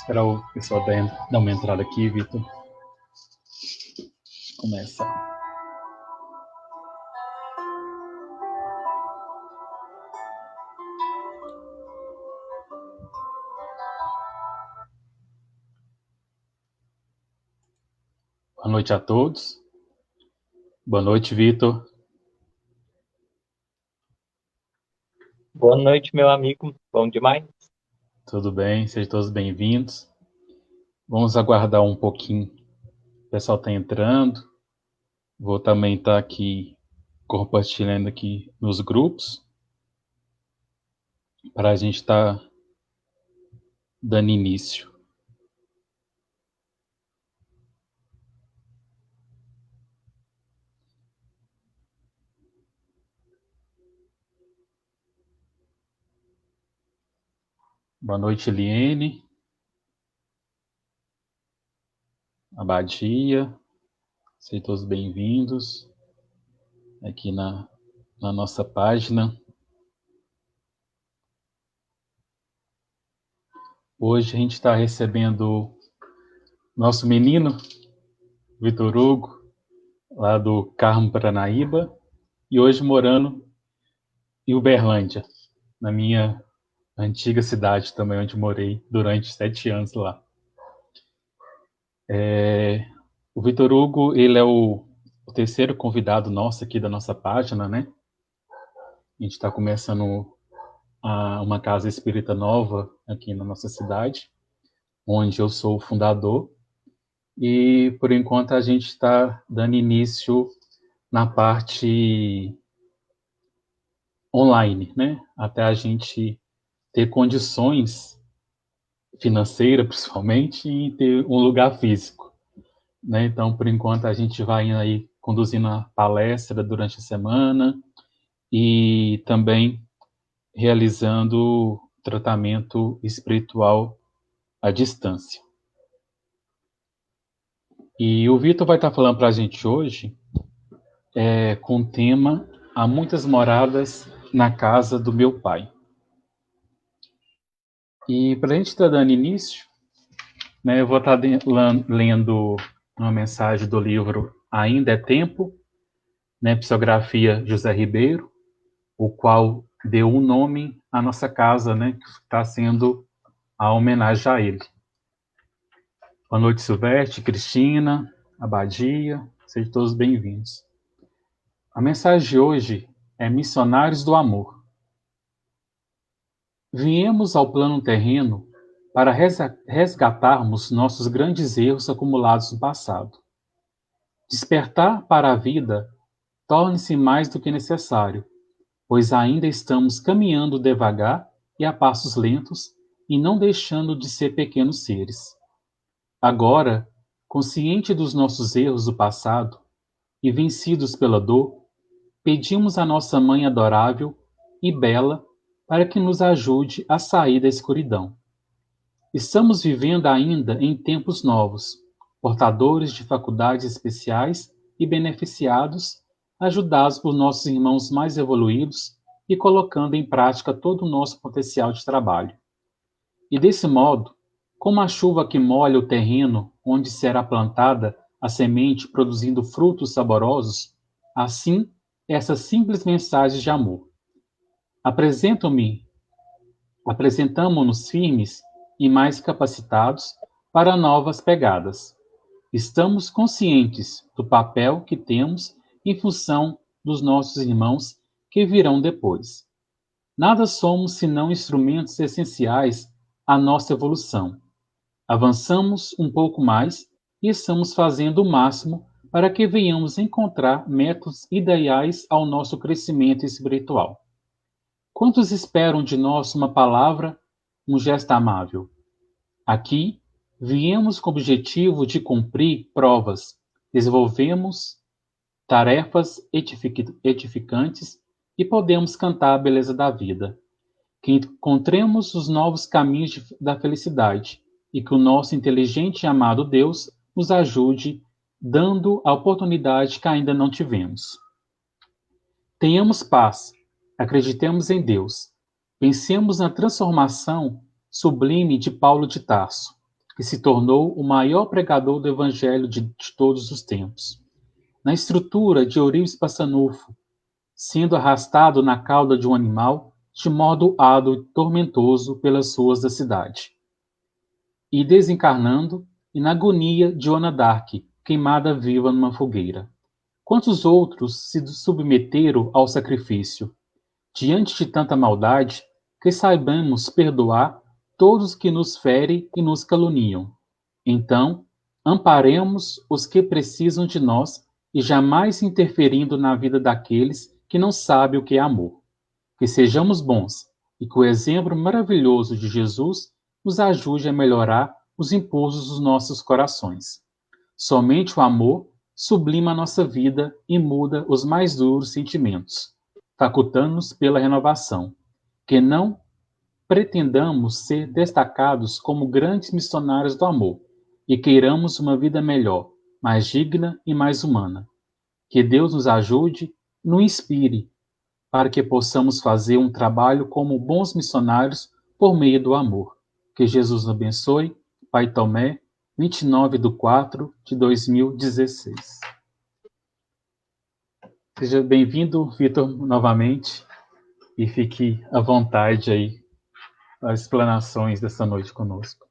Esperar o pessoal dar uma entrada aqui, Vitor. Começa. Boa noite a todos. Boa noite, Vitor. Boa noite, meu amigo. Bom demais? Tudo bem? Sejam todos bem-vindos. Vamos aguardar um pouquinho. O pessoal está entrando. Vou também estar aqui compartilhando aqui nos grupos para a gente estar dando início. Boa noite, Eliene. Abadia. Sejam todos bem-vindos aqui na nossa página. Hoje a gente está recebendo nosso menino, Vitor Hugo, lá do Carmo Paranaíba, e hoje morando em Uberlândia, na minha antiga cidade também, onde morei durante 7 anos lá. O Vitor Hugo, ele é o terceiro convidado nosso aqui da nossa página, né? A gente está começando uma casa espírita nova aqui na nossa cidade, onde eu sou o fundador, e por enquanto a gente está dando início na parte online, né? Até a gente ter condições financeiras, principalmente, e ter um lugar físico, né? Então, por enquanto, a gente vai aí conduzindo a palestra durante a semana e também realizando tratamento espiritual à distância. E o Vitor vai estar falando para a gente hoje com o tema Há muitas moradas na casa do meu pai. E para a gente estar dando início, né, eu vou estar lendo uma mensagem do livro Ainda é Tempo, né, psicografia José Ribeiro, o qual deu um nome à nossa casa, né, que está sendo a homenagem a ele. Boa noite, Silvestre, Cristina, Abadia, sejam todos bem-vindos. A mensagem de hoje é Missionários do Amor. Viemos ao plano terreno para resgatarmos nossos grandes erros acumulados no passado. Despertar para a vida torne-se mais do que necessário, pois ainda estamos caminhando devagar e a passos lentos e não deixando de ser pequenos seres. Agora, consciente dos nossos erros do passado e vencidos pela dor, pedimos à nossa Mãe adorável e bela para que nos ajude a sair da escuridão. Estamos vivendo ainda em tempos novos, portadores de faculdades especiais e beneficiados, ajudados por nossos irmãos mais evoluídos e colocando em prática todo o nosso potencial de trabalho. E desse modo, como a chuva que molha o terreno onde será plantada a semente produzindo frutos saborosos, assim essas simples mensagens de amor. Apresentamo-nos firmes e mais capacitados para novas pegadas. Estamos conscientes do papel que temos em função dos nossos irmãos que virão depois. Nada somos senão instrumentos essenciais à nossa evolução. Avançamos um pouco mais e estamos fazendo o máximo para que venhamos encontrar métodos ideais ao nosso crescimento espiritual. Quantos esperam de nós uma palavra, um gesto amável? Aqui, viemos com o objetivo de cumprir provas, desenvolvemos tarefas edificantes e podemos cantar a beleza da vida. Que encontremos os novos caminhos da felicidade e que o nosso inteligente e amado Deus nos ajude, dando a oportunidade que ainda não tivemos. Tenhamos paz, acreditemos em Deus, pensemos na transformação sublime de Paulo de Tarso. que se tornou o maior pregador do Evangelho de todos os tempos. Na estrutura de Euripides Passanufo, sendo arrastado na cauda de um animal, de modo árduo e tormentoso pelas ruas da cidade. E desencarnando, e na agonia de Joana d'Arc, queimada viva numa fogueira. Quantos outros se submeteram ao sacrifício? Diante de tanta maldade, que saibamos perdoar todos que nos ferem e nos caluniam. Então, amparemos os que precisam de nós e jamais interferindo na vida daqueles que não sabem o que é amor. Que sejamos bons e que o exemplo maravilhoso de Jesus nos ajude a melhorar os impulsos dos nossos corações. Somente o amor sublima a nossa vida e muda os mais duros sentimentos, facultando-nos pela renovação. Que não pretendamos ser destacados como grandes missionários do amor e queiramos uma vida melhor, mais digna e mais humana. Que Deus nos ajude, nos inspire, para que possamos fazer um trabalho como bons missionários por meio do amor. Que Jesus nos abençoe. Pai Tomé, 29/4/2016. Seja bem-vindo, Vitor, novamente, e fique à vontade aí as explanações dessa noite conosco.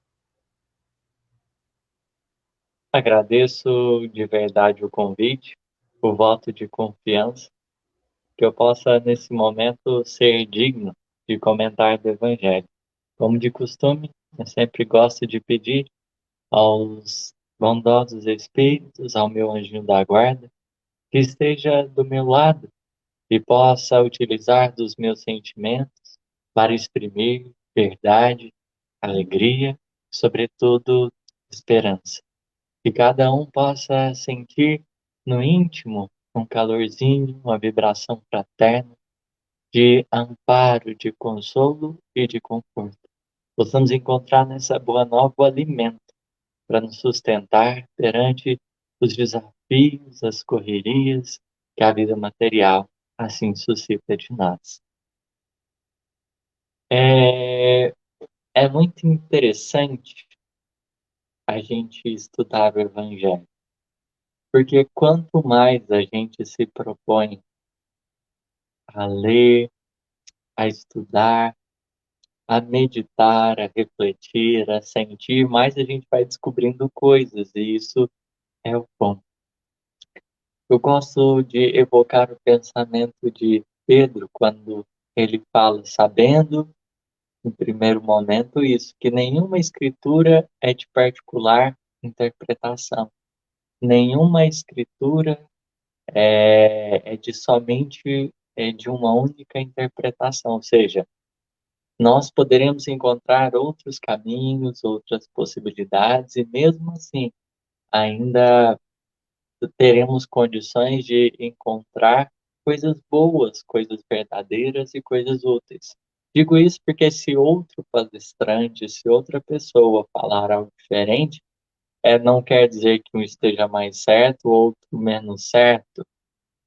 Agradeço de verdade o convite, o voto de confiança, que eu possa, nesse momento, ser digno de comentar do Evangelho. Como de costume, eu sempre gosto de pedir aos bondosos espíritos, ao meu anjinho da guarda, que esteja do meu lado e possa utilizar dos meus sentimentos para exprimir verdade, alegria, sobretudo esperança. Que cada um possa sentir no íntimo um calorzinho, uma vibração fraterna de amparo, de consolo e de conforto. Possamos encontrar nessa boa nova o alimento para nos sustentar perante os desafios, as correrias que a vida material assim suscita de nós. É muito interessante a gente estudar o Evangelho, porque quanto mais a gente se propõe a ler, a estudar, a meditar, a refletir, a sentir, mais a gente vai descobrindo coisas, e isso é o bom. Eu gosto de evocar o pensamento de Pedro quando ele fala, sabendo, em primeiro momento, isso, que nenhuma escritura é de particular interpretação. Nenhuma escritura é de somente de uma única interpretação, ou seja, nós poderemos encontrar outros caminhos, outras possibilidades, e mesmo assim, ainda teremos condições de encontrar coisas boas, coisas verdadeiras e coisas úteis. Digo isso porque se outro palestrante, se outra pessoa falar algo diferente, não quer dizer que um esteja mais certo, o outro menos certo,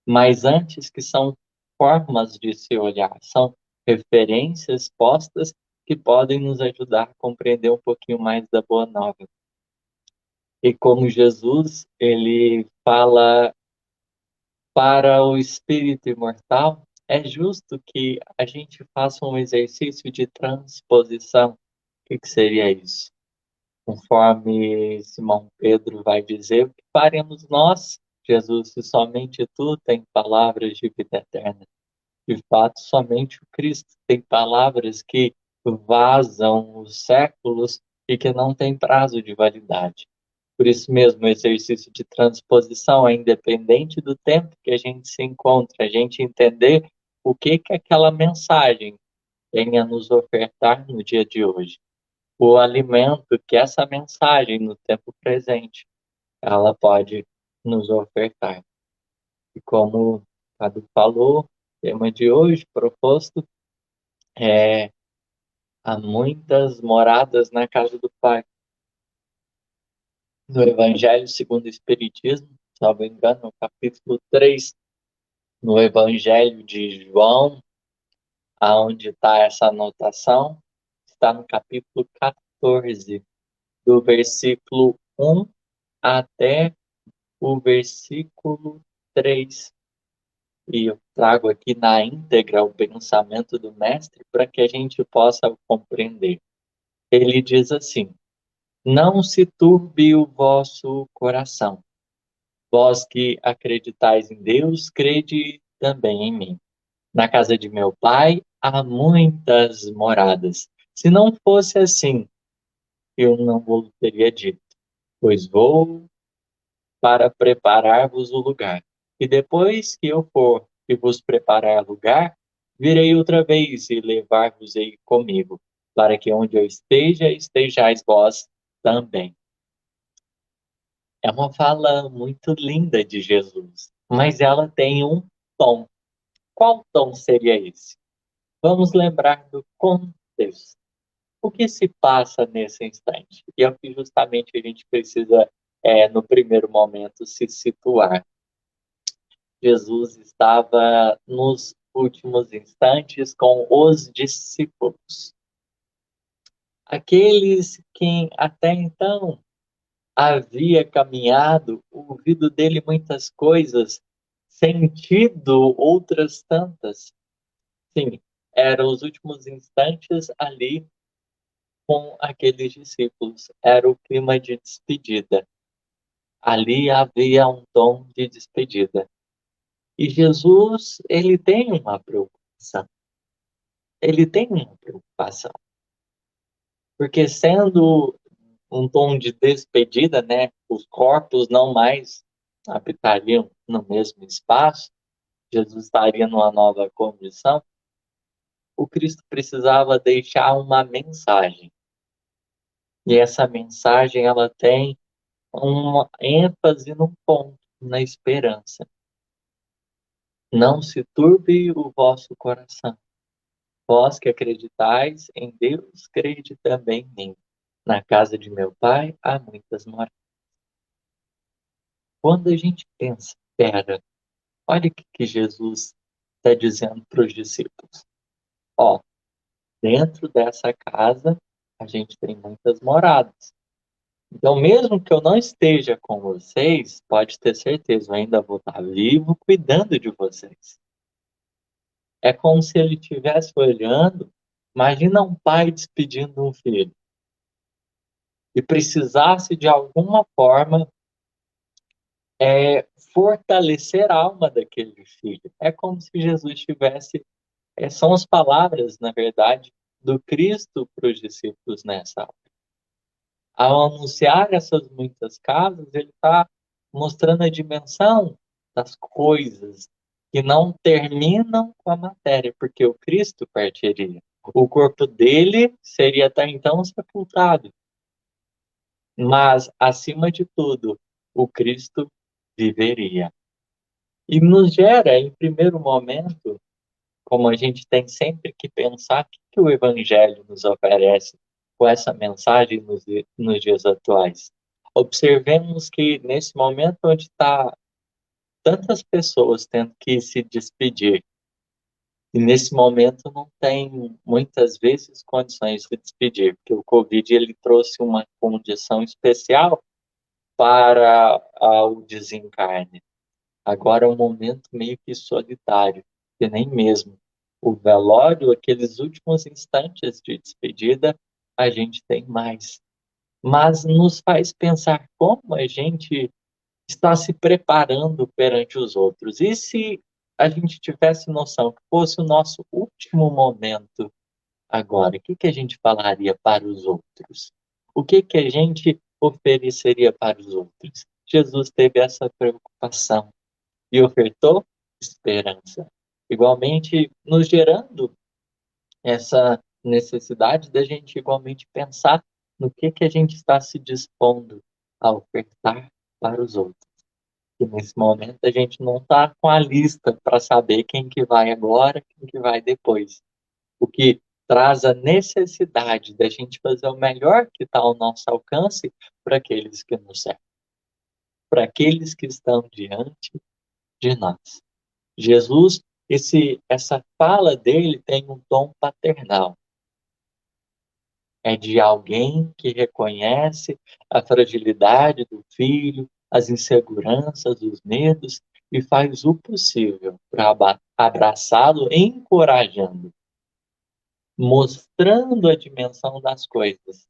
mas antes que são formas de se olhar, são referências postas que podem nos ajudar a compreender um pouquinho mais da Boa Nova. E como Jesus, ele fala para o espírito imortal, é justo que a gente faça um exercício de transposição. O que seria isso? Conforme Simão Pedro vai dizer, o que faremos nós, Jesus, se somente tu tem palavras de vida eterna? De fato, somente o Cristo tem palavras que vazam os séculos e que não têm prazo de validade. Por isso mesmo, o exercício de transposição é independente do tempo que a gente se encontra, a gente entender o que aquela mensagem tem a nos ofertar no dia de hoje. O alimento que essa mensagem, no tempo presente, ela pode nos ofertar. E como o Cadu falou, o tema de hoje proposto é há muitas moradas na casa do Pai. No Evangelho segundo o Espiritismo, se não me engano, no capítulo 3, no Evangelho de João, aonde está essa anotação, está no capítulo 14. do versículo 1 até o versículo 3. E eu trago aqui na íntegra o pensamento do mestre para que a gente possa compreender. Ele diz assim: Não se turbe o vosso coração. Vós que acreditais em Deus, crede também em mim. Na casa de meu pai há muitas moradas. Se não fosse assim, eu não vos teria dito, pois vou para preparar-vos o lugar. E depois que eu for e vos preparar lugar, virei outra vez e levar-vos-ei comigo, para que onde eu esteja, estejais vós também. É uma fala muito linda de Jesus, mas ela tem um tom. Qual tom seria esse? Vamos lembrar do contexto. O que se passa nesse instante? E é o que justamente a gente precisa, no primeiro momento, se situar. Jesus estava nos últimos instantes com os discípulos. Aqueles que até então havia caminhado, ouvido dele muitas coisas, sentido outras tantas. Sim, eram os últimos instantes ali com aqueles discípulos. Era o clima de despedida. Ali havia um tom de despedida. E Jesus, ele tem uma preocupação. Ele tem uma preocupação. Porque sendo um tom de despedida, né, os corpos não mais habitariam no mesmo espaço, Jesus estaria numa nova condição, o Cristo precisava deixar uma mensagem. E essa mensagem ela tem uma ênfase num ponto, na esperança. Não se turbe o vosso coração. Vós que acreditais em Deus, crede também em mim. Na casa de meu pai há muitas moradas. Quando a gente pensa, pera, olha o que Jesus está dizendo para os discípulos. Ó, dentro dessa casa a gente tem muitas moradas. Então, mesmo que eu não esteja com vocês, pode ter certeza, eu ainda vou estar vivo cuidando de vocês. É como se ele estivesse olhando, imagina um pai despedindo um filho e precisasse de alguma forma fortalecer a alma daquele filho. É como se Jesus tivesse, são as palavras, na verdade, do Cristo para os discípulos nessa hora. Ao anunciar essas muitas casas, ele está mostrando a dimensão das coisas que não terminam com a matéria, porque o Cristo partiria. O corpo dele seria até então sepultado. Mas, acima de tudo, o Cristo viveria. E nos gera, em primeiro momento, como a gente tem sempre que pensar, o que o Evangelho nos oferece com essa mensagem nos dias atuais. Observemos que nesse momento onde está tantas pessoas tendo que se despedir, e nesse momento não tem muitas vezes condições de se despedir, porque o Covid ele trouxe uma condição especial para o desencarne. Agora é um momento meio que solitário, que nem mesmo o velório, aqueles últimos instantes de despedida, a gente tem mais. Mas nos faz pensar como a gente está se preparando perante os outros. E se a gente tivesse noção que fosse o nosso último momento agora, o que que a gente falaria para os outros? O que que a gente ofereceria para os outros? Jesus teve essa preocupação e ofertou esperança. Igualmente, nos gerando essa necessidade da gente igualmente pensar no que a gente está se dispondo a ofertar para os outros. E nesse momento a gente não está com a lista para saber quem que vai agora, quem que vai depois. O que traz a necessidade da gente fazer o melhor que está ao nosso alcance para aqueles que nos servem, para aqueles que estão diante de nós. Jesus, essa fala dele tem um tom paternal. É de alguém que reconhece a fragilidade do filho, as inseguranças, os medos e faz o possível para abraçá-lo, encorajando, mostrando a dimensão das coisas,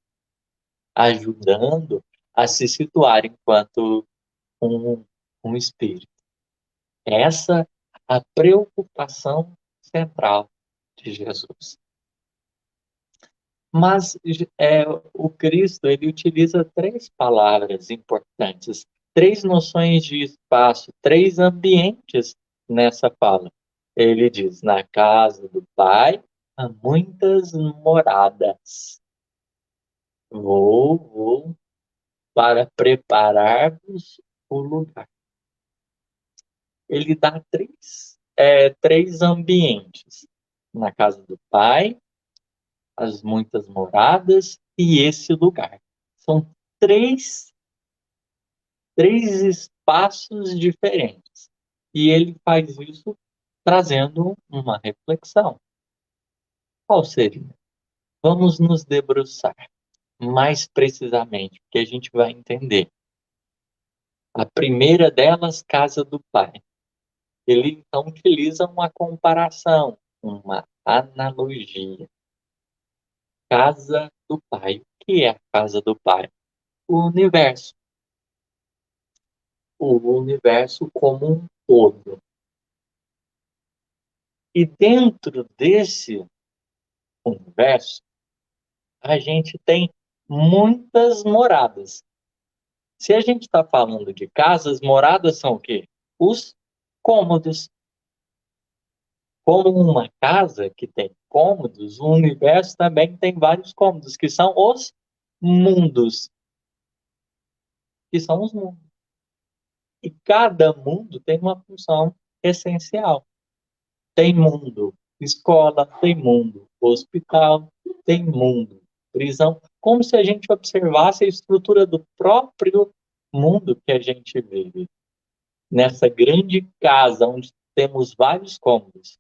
ajudando a se situar enquanto um, um espírito. Essa a preocupação central de Jesus. Mas o Cristo ele utiliza três palavras importantes, três noções de espaço, três ambientes nessa fala. Ele diz: na casa do Pai há muitas moradas. Vou para preparar-vos o lugar. Ele dá três ambientes. Na casa do Pai, as muitas moradas e esse lugar. São três, três espaços diferentes. E ele faz isso trazendo uma reflexão. Qual seria? Vamos nos debruçar mais precisamente, porque a gente vai entender. A primeira delas, casa do Pai. Ele então utiliza uma comparação, uma analogia. Casa do Pai. O que é a casa do Pai? O universo. O universo como um todo. E dentro desse universo, a gente tem muitas moradas. Se a gente está falando de casas, moradas são o quê? Os cômodos. Como uma casa que tem cômodos, o universo também tem vários cômodos, que são os mundos. Que são os mundos. E cada mundo tem uma função essencial. Tem mundo escola, tem mundo hospital, tem mundo prisão. Como se a gente observasse a estrutura do próprio mundo que a gente vive. Nessa grande casa onde temos vários cômodos.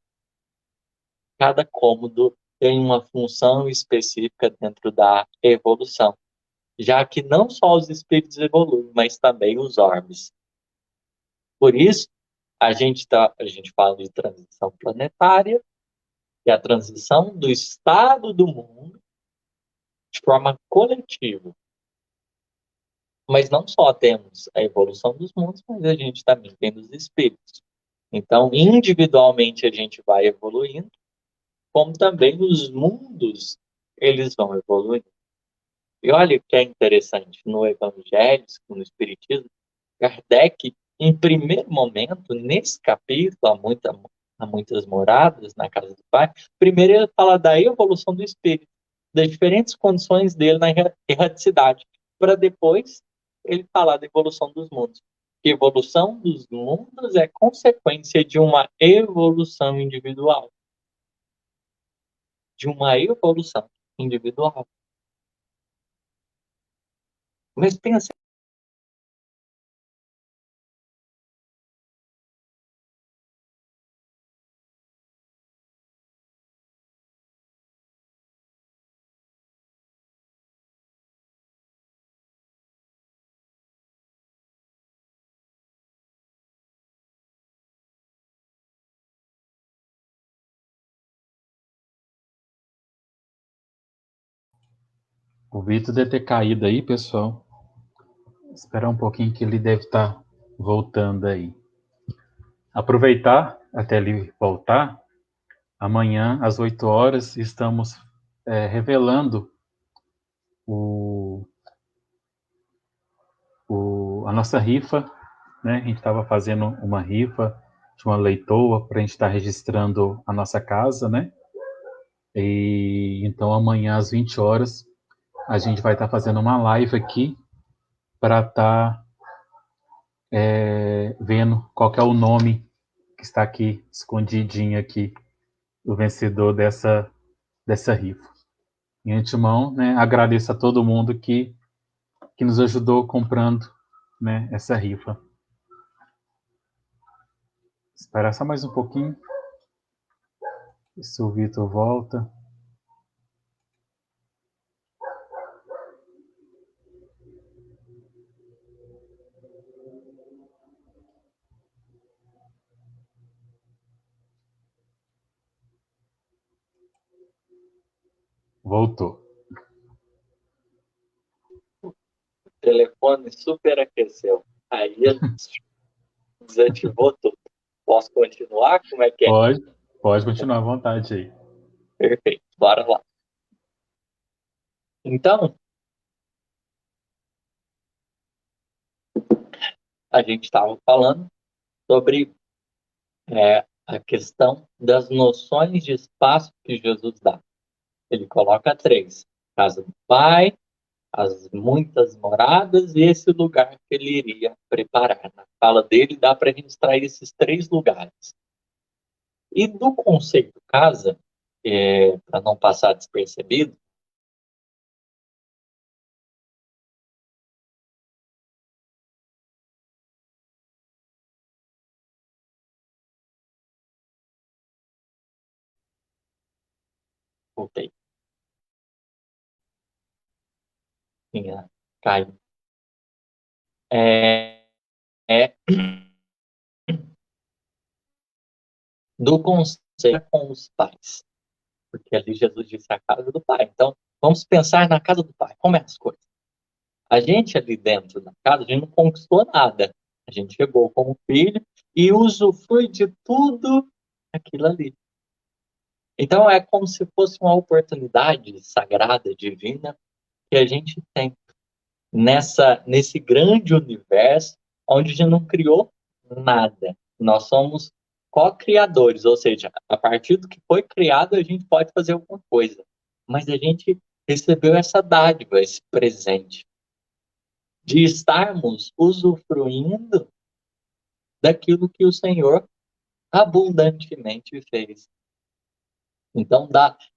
Cada cômodo tem uma função específica dentro da evolução. Já que não só os espíritos evoluem, mas também os orbes. Por isso, a gente fala de transição planetária, que é a transição do estado do mundo de forma coletiva. Mas não só temos a evolução dos mundos, mas a gente também tem dos espíritos. Então, individualmente a gente vai evoluindo, como também os mundos, eles vão evoluindo. E olha o que é interessante, no Evangelho, no Espiritismo, Kardec, em primeiro momento, nesse capítulo, há muitas moradas na casa do Pai, primeiro ele fala da evolução do espírito, das diferentes condições dele na erraticidade, para depois ele falar da evolução dos mundos. Que evolução dos mundos é consequência de uma evolução individual. De uma evolução individual. Mas pensa. O Vitor deve ter caído aí, pessoal. Esperar um pouquinho que ele deve estar voltando aí. Aproveitar até ele voltar. Amanhã, às 8 horas, estamos revelando a nossa rifa. Né? A gente estava fazendo uma rifa de uma leitoa para a gente estar registrando a nossa casa, né? E então amanhã às 20 horas a gente vai estar fazendo uma live aqui para estar vendo qual que é o nome que está aqui escondidinho aqui, o vencedor dessa rifa. Em antemão, né, agradeço a todo mundo que nos ajudou comprando, né, essa rifa. Esperar só mais um pouquinho. Se o Vitor volta. Voltou. O telefone superaqueceu. Aí ele desativou tudo. Posso continuar? Como é que é? Pode continuar à vontade aí. Perfeito. Bora lá. Então, a gente estava falando sobre a questão das noções de espaço que Jesus dá. Ele coloca três: casa do Pai, as muitas moradas e esse lugar que ele iria preparar. Na fala dele, dá para a gente extrair esses três lugares. E do conceito casa, para não passar despercebido, voltei, tinha caído, é, é do conceito com os pais. Porque ali Jesus disse a casa do Pai. Então, vamos pensar na casa do Pai. Como é as coisas? A gente ali dentro da casa, a gente não conquistou nada. A gente chegou como filho e usufrui de tudo aquilo ali. Então, é como se fosse uma oportunidade sagrada, divina, que a gente tem nesse grande universo onde a gente não criou nada. Nós somos co-criadores, ou seja, a partir do que foi criado, a gente pode fazer alguma coisa. Mas a gente recebeu essa dádiva, esse presente, de estarmos usufruindo daquilo que o Senhor abundantemente fez. Então,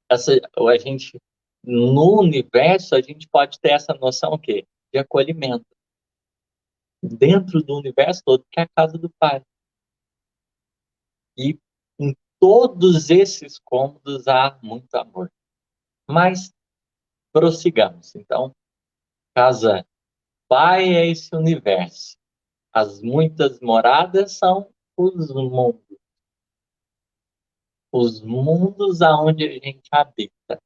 a gente, no universo, a gente pode ter essa noção o quê? De acolhimento. Dentro do universo todo, que é a casa do Pai. E em todos esses cômodos há muito amor. Mas prossigamos. Então, casa Pai é esse universo. As muitas moradas são os mundos. Os mundos aonde a gente habita.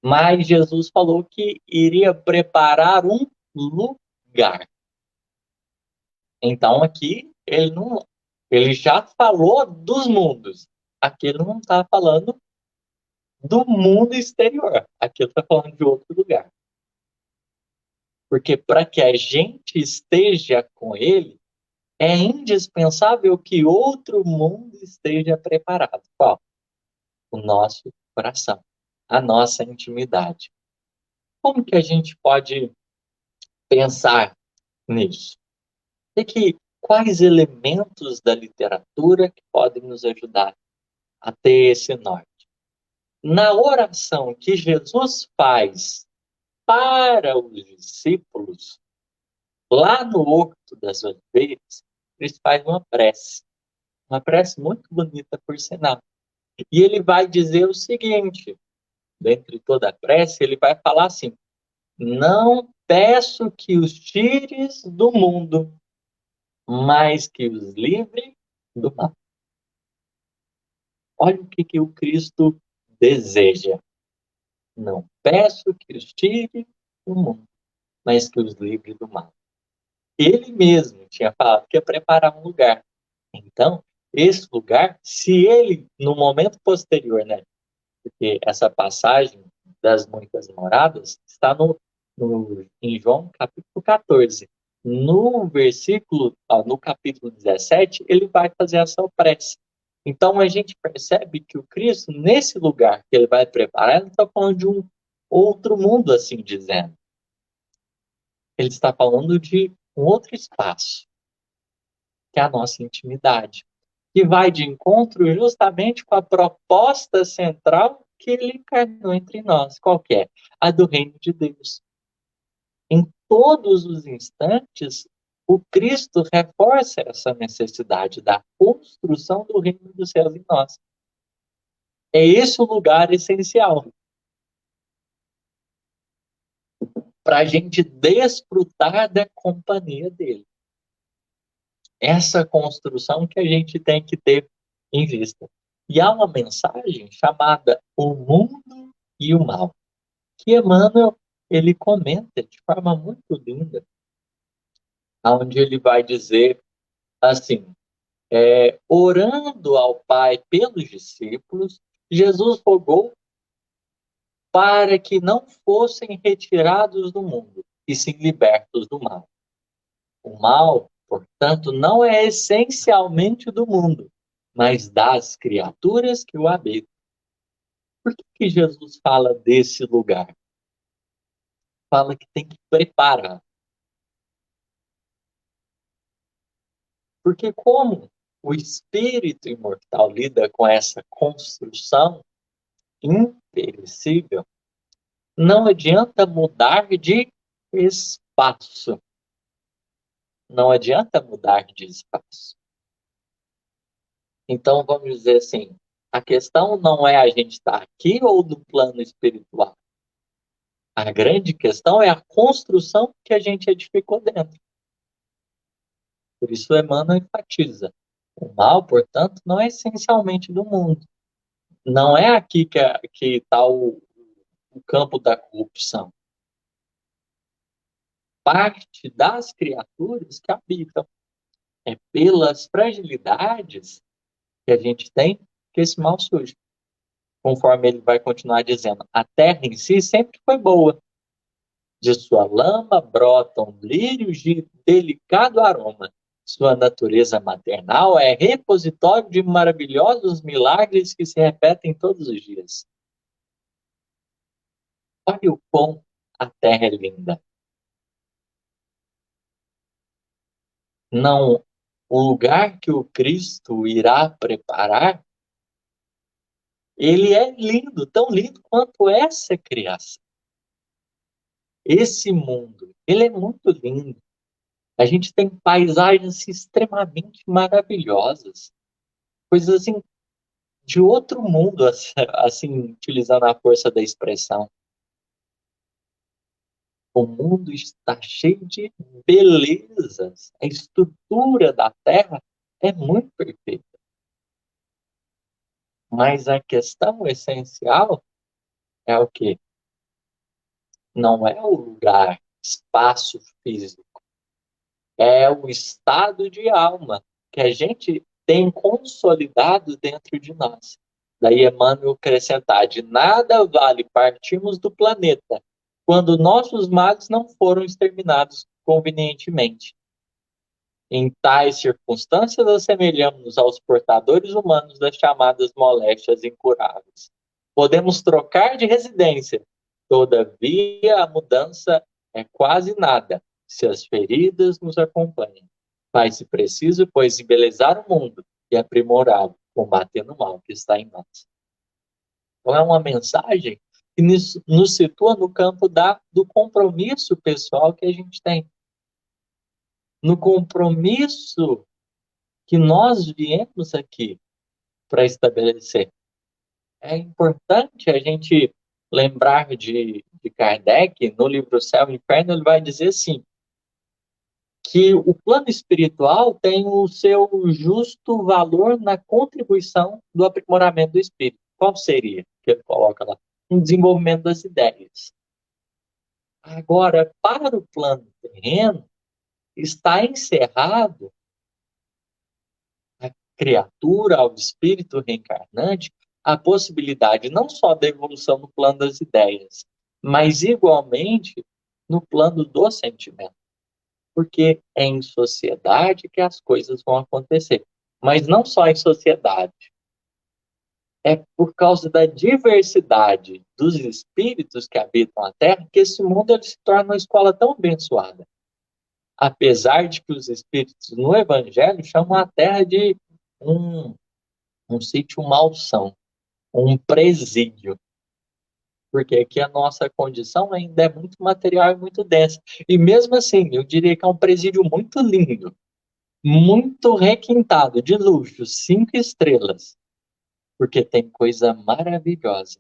Mas Jesus falou que iria preparar um lugar. Então aqui ele já falou dos mundos. Aqui ele não está falando do mundo exterior. Aqui ele está falando de outro lugar. Porque para que a gente esteja com ele, é indispensável que outro mundo esteja preparado. Qual? O nosso coração, a nossa intimidade. Como que a gente pode pensar nisso? Quais elementos da literatura que podem nos ajudar a ter esse norte? Na oração que Jesus faz para os discípulos, lá no Horto das Oliveiras, ele faz uma prece muito bonita, por sinal. E ele vai dizer o seguinte, dentre toda a prece, ele vai falar assim: não peço que os tires do mundo, mas que os livre do mal. Olha o que o Cristo deseja. Não peço que os tire do mundo, mas que os livre do mal. Ele mesmo tinha falado que ia preparar um lugar. Então, esse lugar, se ele, no momento posterior, né? Porque essa passagem das muitas moradas está em João capítulo 14. No capítulo 17, ele vai fazer essa prece. Então a gente percebe que o Cristo, nesse lugar que ele vai preparar, ele está falando de um outro mundo, assim dizendo. Ele está falando de um outro espaço, que é a nossa intimidade, que vai de encontro justamente com a proposta central que ele encarnou entre nós. Qual que é? A do reino de Deus. Em todos os instantes, o Cristo reforça essa necessidade da construção do reino dos céus em nós. É esse o lugar essencial para a gente desfrutar da companhia dele. Essa construção que a gente tem que ter em vista. E há uma mensagem chamada O Mundo e o Mal. que Emmanuel ele comenta de forma muito linda, onde ele vai dizer assim, orando ao Pai pelos discípulos, Jesus rogou para que não fossem retirados do mundo, e sim libertos do mal. O mal, portanto, não é essencialmente do mundo, mas das criaturas que o habitam. Por que Jesus fala desse lugar? Fala que tem que preparar. Porque como o espírito imortal lida com essa construção imperecível, não adianta mudar de espaço. Não adianta mudar de espaço. Então, vamos dizer assim, a questão não é a gente estar aqui ou no plano espiritual. A grande questão é a construção que a gente edificou dentro. Por isso, Emmanuel enfatiza. O mal, portanto, não é essencialmente do mundo. Não é aqui que está o campo da corrupção. Parte das criaturas que habitam. É pelas fragilidades que a gente tem que esse mal surge. Conforme ele vai continuar dizendo, a terra em si sempre foi boa. De sua lama brotam lírios de delicado aroma. Sua natureza maternal é repositório de maravilhosos milagres que se repetem todos os dias. Olha o quão a terra é linda. Não, o lugar que o Cristo irá preparar, ele é lindo, tão lindo quanto essa criação. Esse mundo, ele é muito lindo. A gente tem paisagens extremamente maravilhosas, coisas assim de outro mundo, assim, utilizando a força da expressão. O mundo está cheio de belezas. A estrutura da Terra é muito perfeita. Mas a questão essencial é o quê? Não é o lugar, espaço físico. É o estado de alma que a gente tem consolidado dentro de nós. Daí Emmanuel acrescentar, de nada vale partirmos do planeta quando nossos males não foram exterminados convenientemente. Em tais circunstâncias, assemelhamos-nos aos portadores humanos das chamadas moléstias incuráveis. Podemos trocar de residência, todavia a mudança é quase nada, se as feridas nos acompanham. Faz-se preciso, pois, embelezar o mundo e aprimorá-lo, combatendo o mal que está em nós. Então, é uma mensagem que nos situa no campo do compromisso pessoal que a gente tem. No compromisso que nós viemos aqui para estabelecer. É importante a gente lembrar de Kardec, no livro Céu e Inferno, ele vai dizer assim, que o plano espiritual tem o seu justo valor na contribuição do aprimoramento do espírito. Qual seria? Que ele coloca lá. Um desenvolvimento das ideias. Agora, para o plano terreno, está encerrado a criatura, ao espírito reencarnante, a possibilidade não só da evolução no plano das ideias, mas igualmente no plano do sentimento. Porque é em sociedade que as coisas vão acontecer. Mas não só em sociedade. É por causa da diversidade dos espíritos que habitam a Terra que esse mundo ele se torna uma escola tão abençoada. Apesar de que os espíritos no Evangelho chamam a Terra de um sítio malsão, um presídio. Porque aqui a nossa condição ainda é muito material e muito densa. E mesmo assim, eu diria que é um presídio muito lindo, muito requintado, de luxo, 5 estrelas, porque tem coisa maravilhosa.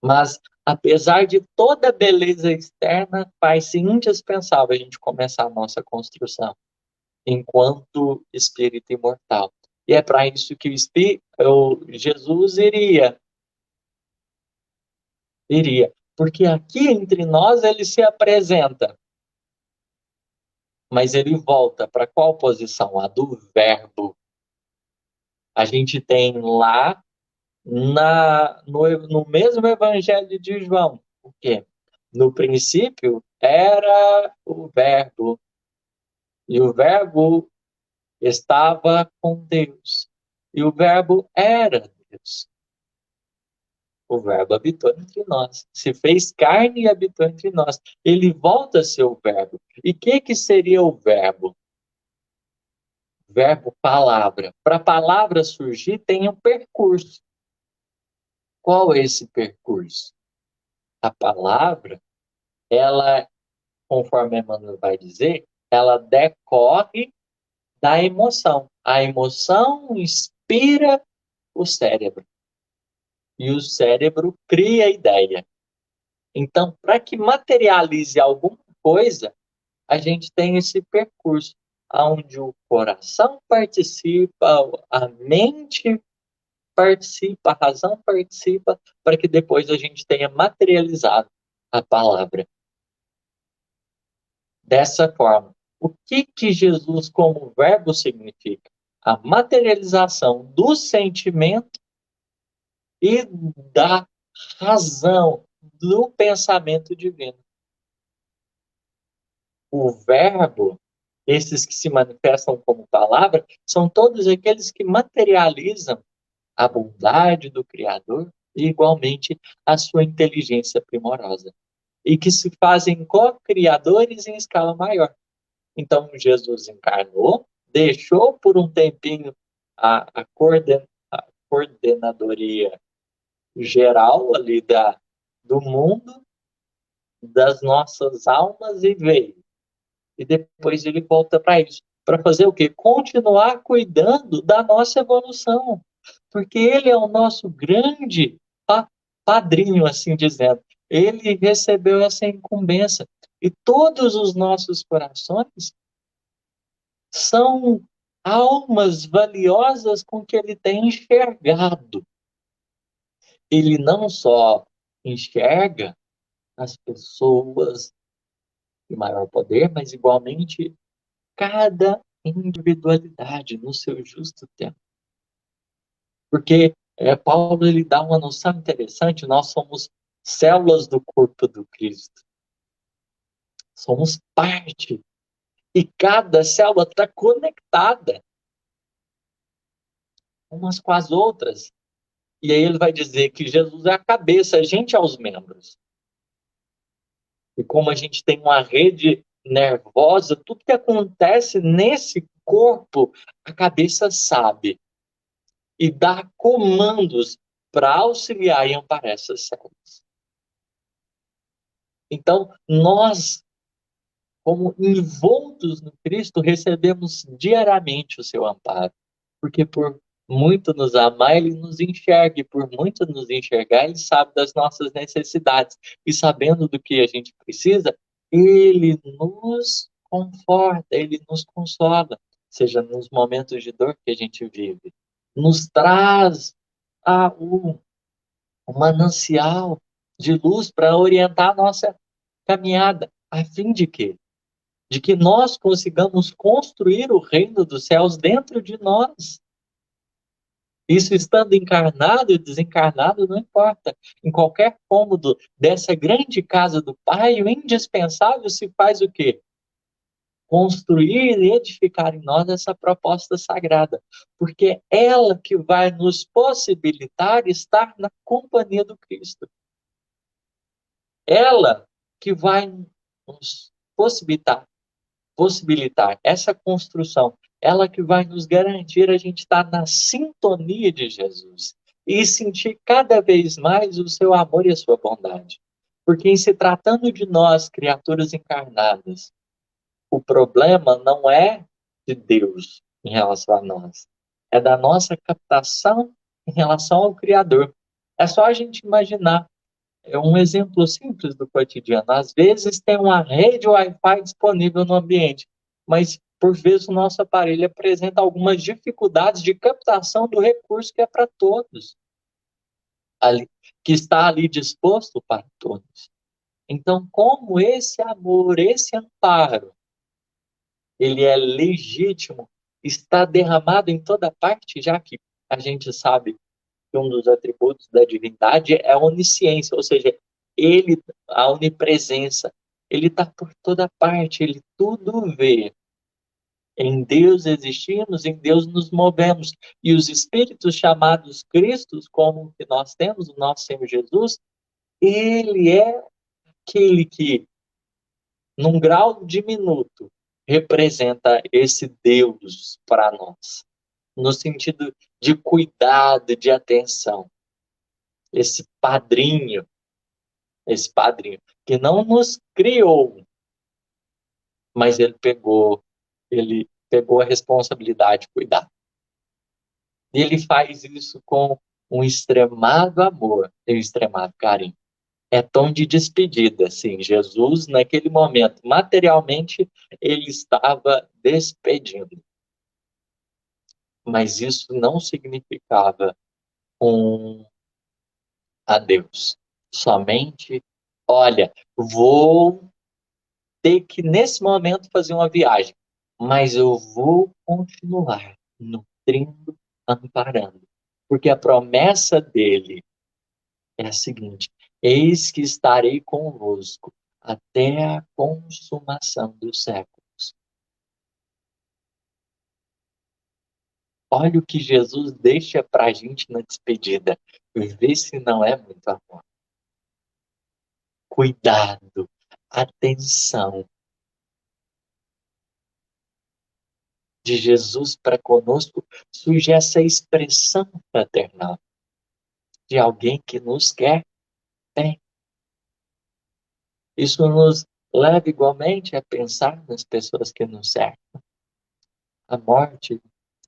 Mas, apesar de toda a beleza externa, faz-se indispensável a gente começar a nossa construção enquanto espírito imortal. E é para isso que Jesus iria. Porque aqui entre nós ele se apresenta, mas ele volta para qual posição? A do verbo. A gente tem lá no mesmo Evangelho de João, o quê? No princípio era o verbo, e o verbo estava com Deus, e o verbo era Deus. O verbo habitou entre nós, se fez carne e habitou entre nós. Ele volta a ser o verbo. E o que seria o verbo? Verbo palavra. Para a palavra surgir, tem um percurso. Qual é esse percurso? A palavra, ela, conforme Emmanuel vai dizer, ela decorre da emoção. A emoção inspira o cérebro. E o cérebro cria a ideia. Então, para que materialize alguma coisa, a gente tem esse percurso, onde o coração participa, a mente participa, a razão participa, para que depois a gente tenha materializado a palavra. Dessa forma, o que Jesus como verbo significa? A materialização do sentimento e da razão, do pensamento divino. O verbo, esses que se manifestam como palavra, são todos aqueles que materializam a bondade do Criador e, igualmente, a sua inteligência primorosa. E que se fazem co-criadores em escala maior. Então, Jesus encarnou, deixou por um tempinho a coordenadoria geral ali do mundo, das nossas almas, e veio. E depois ele volta para isso. Para fazer o quê? Continuar cuidando da nossa evolução. Porque ele é o nosso grande padrinho, assim dizendo. Ele recebeu essa incumbência. E todos os nossos corações são almas valiosas com que ele tem enxergado. Ele não só enxerga as pessoas de maior poder, mas igualmente cada individualidade no seu justo tempo. Porque Paulo ele dá uma noção interessante, nós somos células do corpo do Cristo. Somos parte. E cada célula está conectada umas com as outras. E aí ele vai dizer que Jesus é a cabeça, a gente é os membros. E como a gente tem uma rede nervosa, tudo que acontece nesse corpo, a cabeça sabe. E dá comandos para auxiliar e amparar essas células. Então, nós, como envoltos no Cristo, recebemos diariamente o seu amparo. Porque por muito nos amar, ele nos enxerga. E por muito nos enxergar, ele sabe das nossas necessidades. E sabendo do que a gente precisa, ele nos conforta, ele nos consola. Seja nos momentos de dor que a gente vive. Nos traz um manancial de luz para orientar a nossa caminhada. A fim de quê? De que nós consigamos construir o reino dos céus dentro de nós. Isso estando encarnado e desencarnado, não importa. Em qualquer cômodo dessa grande casa do Pai, o indispensável se faz o quê? Construir e edificar em nós essa proposta sagrada. Porque é ela que vai nos possibilitar estar na companhia do Cristo. Ela que vai nos possibilitar essa construção, ela que vai nos garantir a gente estar na sintonia de Jesus e sentir cada vez mais o seu amor e a sua bondade. Porque em se tratando de nós, criaturas encarnadas, o problema não é de Deus em relação a nós, é da nossa captação em relação ao Criador. É só a gente imaginar. É um exemplo simples do cotidiano. Às vezes tem uma rede Wi-Fi disponível no ambiente, mas por vezes o nosso aparelho apresenta algumas dificuldades de captação do recurso que é para todos. Ali, que está ali disposto para todos. Então, como esse amor, esse amparo, ele é legítimo, está derramado em toda parte, já que a gente sabe que um dos atributos da divindade é a onisciência, ou seja, ele, a onipresença, ele está por toda parte, ele tudo vê. Em Deus existimos, em Deus nos movemos. E os espíritos chamados Cristos, como o que nós temos, o nosso Senhor Jesus, ele é aquele que, num grau diminuto, representa esse Deus para nós, no sentido de cuidado, de atenção. Esse padrinho, que não nos criou, mas ele pegou a responsabilidade de cuidar. E ele faz isso com um extremado amor e um extremado carinho. É tom de despedida, assim. Jesus, naquele momento, materialmente, ele estava despedindo. Mas isso não significava um adeus. Somente, olha, vou ter que, nesse momento, fazer uma viagem, mas eu vou continuar nutrindo, amparando. Porque a promessa dele é a seguinte: eis que estarei convosco até a consumação dos séculos. Olha o que Jesus deixa para a gente na despedida. Vê se não é muito amor. Cuidado, atenção de Jesus para conosco surge essa expressão fraternal de alguém que nos quer bem. Isso nos leva igualmente a pensar nas pessoas que nos cercam. A morte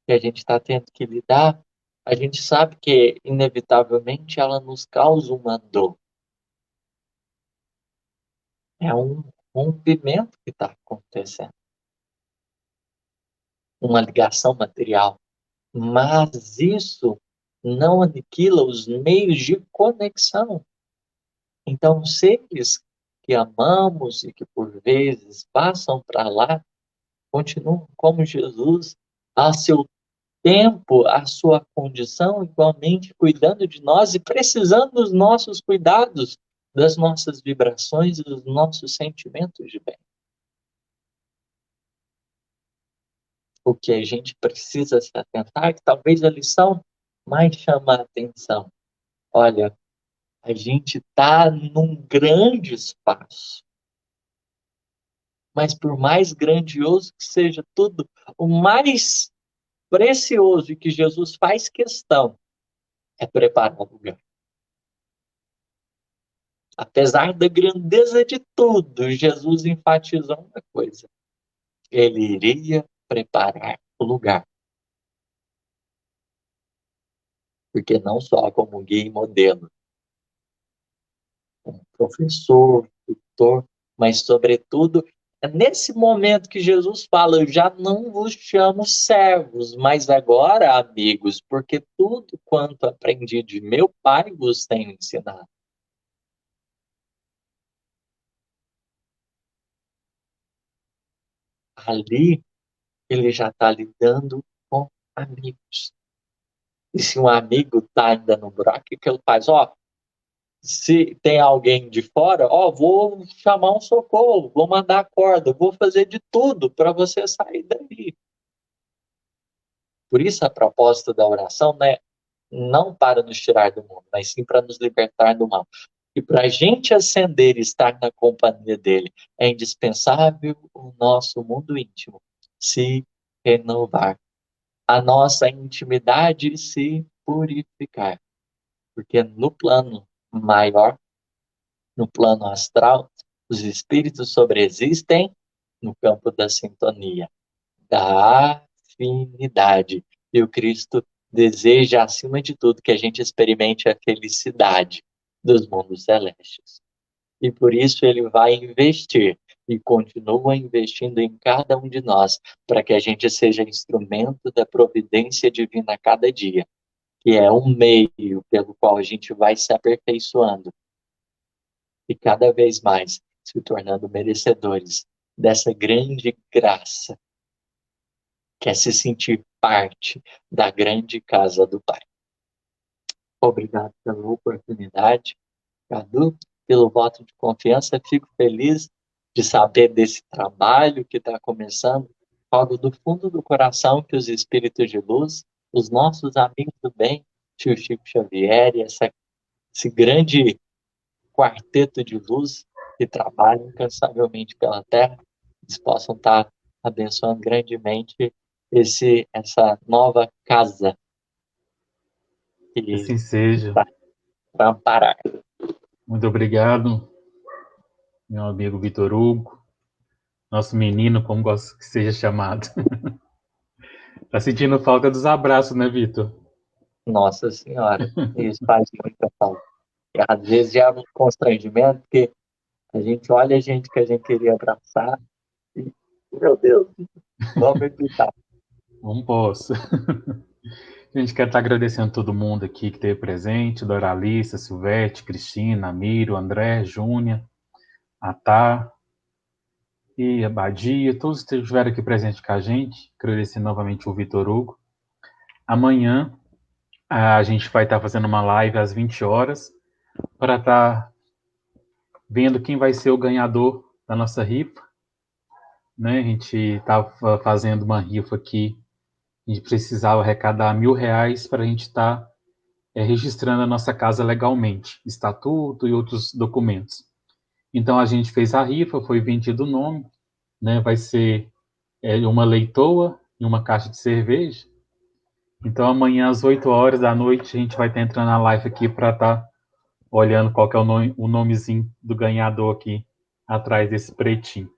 que a gente está tendo que lidar, a gente sabe que, inevitavelmente, ela nos causa uma dor. É um rompimento que está acontecendo. Uma ligação material. Mas isso não aniquila os meios de conexão. Então, seres que amamos e que, por vezes, passam para lá, continuam como Jesus, a seu tempo, a sua condição, igualmente cuidando de nós e precisando dos nossos cuidados, das nossas vibrações e dos nossos sentimentos de bem. O que a gente precisa se atentar, que talvez a lição mais chama a atenção. Olha, a gente está num grande espaço, mas por mais grandioso que seja tudo, o mais precioso e que Jesus faz questão é preparar o lugar. Apesar da grandeza de tudo, Jesus enfatizou uma coisa: ele iria preparar o lugar. Porque não só como guia e modelo, como professor, tutor, mas, sobretudo, é nesse momento que Jesus fala: eu já não vos chamo servos, mas agora amigos, porque tudo quanto aprendi de meu Pai vos tenho ensinado. Ali, ele já está lidando com amigos. E se um amigo está ainda no buraco, o que ele faz? Ó, se tem alguém de fora, ó, vou chamar um socorro, vou mandar a corda, vou fazer de tudo para você sair daí. Por isso a proposta da oração, né, não para nos tirar do mundo, mas sim para nos libertar do mal. E para a gente ascender e estar na companhia dele, é indispensável o nosso mundo íntimo se renovar, a nossa intimidade se purificar. Porque no plano maior, no plano astral, os espíritos sobreexistem no campo da sintonia, da afinidade. E o Cristo deseja, acima de tudo, que a gente experimente a felicidade dos mundos celestes. E por isso ele vai investir e continua investindo em cada um de nós, para que a gente seja instrumento da providência divina a cada dia. que é um meio pelo qual a gente vai se aperfeiçoando e cada vez mais se tornando merecedores dessa grande graça, que é se sentir parte da grande casa do Pai. Obrigado pela oportunidade, Cadu, pelo voto de confiança. Fico feliz de saber desse trabalho que está começando. Falo do fundo do coração que os espíritos de luz, os nossos amigos do bem, tio Chico Xavier e esse grande quarteto de luz que trabalham incansavelmente pela Terra, eles possam estar abençoando grandemente essa nova casa que Assim seja. está para amparar. Muito obrigado, meu amigo Vitor Hugo, nosso menino, como gosto que seja chamado. Tá sentindo falta dos abraços, né, Vitor? Nossa Senhora, isso faz muita falta. E às vezes gera um constrangimento, porque a gente olha a gente que a gente queria abraçar e, meu Deus, vamos evitar. Não posso. A gente quer estar agradecendo todo mundo aqui que esteve presente, Doralice, Silvete, Cristina, Miro, André, Júnia, Atá e Abadia, todos que estiveram aqui presentes com a gente. Agradecer novamente o Vitor Hugo. Amanhã a gente vai estar fazendo uma live às 20 horas para estar vendo quem vai ser o ganhador da nossa rifa. Né? A gente estava fazendo uma rifa aqui, a gente precisava arrecadar R$ 1.000 para a gente estar registrando a nossa casa legalmente, estatuto e outros documentos. Então a gente fez a rifa, foi vendido o nome, né? Vai ser uma leitoa e uma caixa de cerveja. Então amanhã às 8 horas da noite a gente vai estar entrando na live aqui para estar olhando qual que é o nomezinho do ganhador aqui atrás desse pretinho.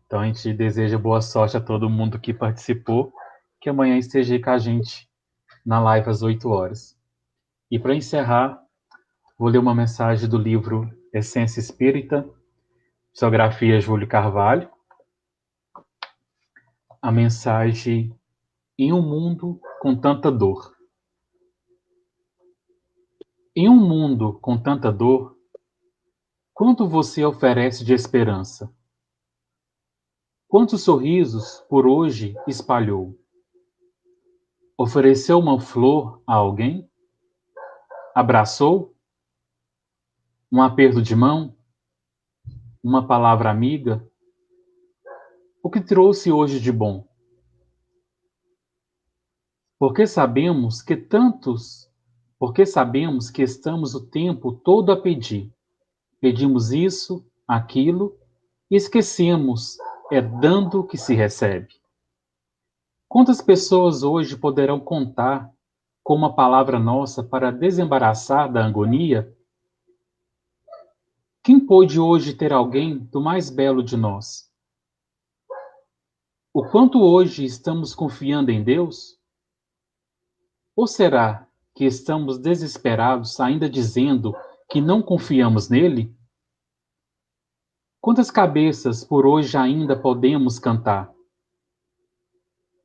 Então a gente deseja boa sorte a todo mundo que participou, que amanhã esteja com a gente na live às 8 horas. E para encerrar, vou ler uma mensagem do livro Essência Espírita, psicografia Júlio Carvalho. A mensagem em um mundo com tanta dor. Em um mundo com tanta dor, quanto você oferece de esperança? Quantos sorrisos por hoje espalhou? Ofereceu uma flor a alguém? Abraçou? Um aperto de mão? Uma palavra amiga? O que trouxe hoje de bom? Porque sabemos que tantos, porque sabemos que estamos o tempo todo a pedir. Pedimos isso, aquilo, e esquecemos, é dando que se recebe. Quantas pessoas hoje poderão contar com uma palavra nossa para desembaraçar da agonia? Quem pôde hoje ter alguém do mais belo de nós? O quanto hoje estamos confiando em Deus? Ou será que estamos desesperados ainda dizendo que não confiamos nele? Quantas cabeças por hoje ainda podemos cantar?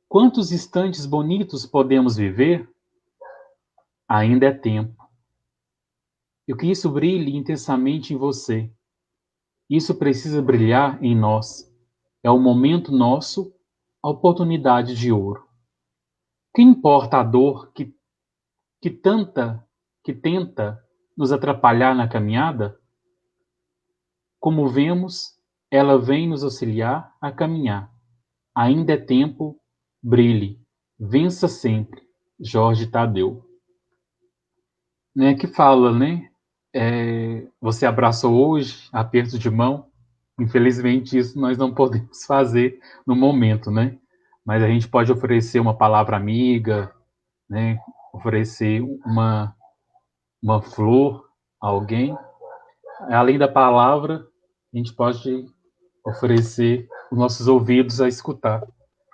Quantos instantes bonitos podemos viver? Ainda é tempo. E que isso brilhe intensamente em você. Isso precisa brilhar em nós. É o momento nosso, a oportunidade de ouro. Que importa a dor que tenta nos atrapalhar na caminhada? Como vemos, ela vem nos auxiliar a caminhar. Ainda é tempo, brilhe, vença sempre. Jorge Tadeu. Né, que fala, né? Você abraçou hoje, aperto de mão. Infelizmente, isso nós não podemos fazer no momento, né? Mas a gente pode oferecer uma palavra amiga, né? Oferecer uma flor a alguém. Além da palavra, a gente pode oferecer os nossos ouvidos a escutar.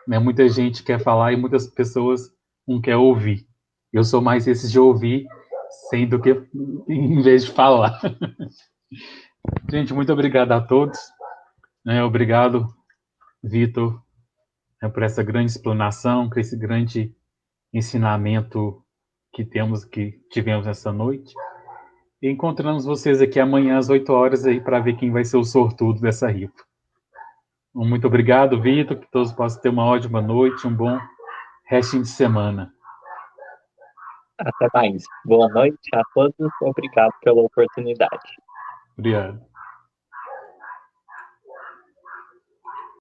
Né? Muita gente quer falar e muitas pessoas não quer ouvir. Eu sou mais esse de ouvir sem do que em vez de falar. Gente, muito obrigado a todos. Né? Obrigado, Vitor, né, por essa grande explanação, por esse grande ensinamento que tivemos essa noite. E encontramos vocês aqui amanhã às 8 horas aí para ver quem vai ser o sortudo dessa rifa. Muito obrigado, Vitor, que todos possam ter uma ótima noite, um bom restinho de semana. Até mais. Boa noite a todos. Obrigado pela oportunidade. Obrigado.